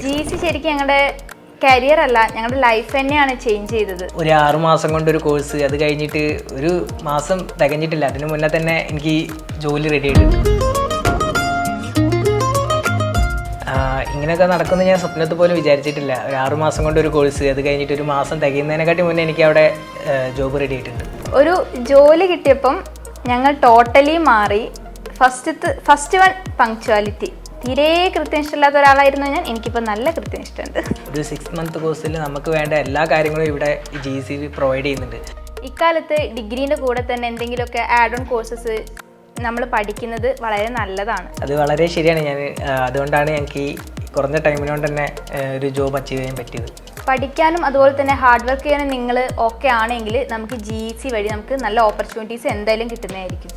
GC ശരിക്കും ഞങ്ങളുടെ career അല്ല, ഞങ്ങളുടെ ലൈഫ് തന്നെയാണ് ചേഞ്ച് ചെയ്തത്. ഒരു 6 മാസം കൊണ്ടൊരു കോഴ്സ്, അത് കഴിഞ്ഞിട്ട് ഒരു മാസം തികഞ്ഞിട്ടില്ല, അതിന് മുന്നേ തന്നെ എനിക്ക് ജോലി റെഡി ആയിട്ടുണ്ട്. ഇങ്ങനെയൊക്കെ നടക്കുമെന്ന് ഞാൻ സ്വപ്നത്തിൽ പോലും വിചാരിച്ചിട്ടില്ല. ഒരു 6 മാസം കൊണ്ട് ഒരു കോഴ്സ്, അത് കഴിഞ്ഞിട്ട് ഒരു മാസം തികയുന്നതിനെക്കാട്ടി മുന്നേ എനിക്ക് അവിടെ ജോബ് റെഡി ആയിട്ടുണ്ട്. ഒരു ജോലി കിട്ടിയപ്പം ഞങ്ങൾ ടോട്ടലി മാറി. First one punctuality. തീരെ കൃത്യനിഷ്ഠമില്ലാത്ത ഒരാളായിരുന്നു ഞാൻ. എനിക്കിപ്പോൾ നല്ല കൃത്യനിഷ്ഠയുണ്ട്. ഒരു 6 മന്ത് കോഴ്സിൽ നമുക്ക് വേണ്ട എല്ലാ കാര്യങ്ങളും ഇവിടെ GC പ്രൊവൈഡ് ചെയ്യുന്നുണ്ട്. ഇക്കാലത്ത് ഡിഗ്രീൻ്റെ കൂടെ തന്നെ എന്തെങ്കിലുമൊക്കെ ആഡ് ഓൺ കോഴ്സസ് നമ്മൾ പഠിക്കുന്നത് വളരെ നല്ലതാണ്. അത് വളരെ ശരിയാണ്. അതുകൊണ്ടാണ് ഞങ്ങൾക്ക് ഈ കുറഞ്ഞ ടൈമിനോണ്ട് തന്നെ ഒരു ജോബ് അച്ചീവ് ചെയ്യാൻ പറ്റിയത്. പഠിക്കാനും അതുപോലെ തന്നെ ഹാർഡ് വർക്ക് ചെയ്യാനും നിങ്ങൾ ഓക്കെ ആണെങ്കിൽ നമുക്ക് GC വഴി നമുക്ക് നല്ല ഓപ്പർച്യൂണിറ്റീസ് എന്തായാലും കിട്ടുന്നതായിരിക്കും.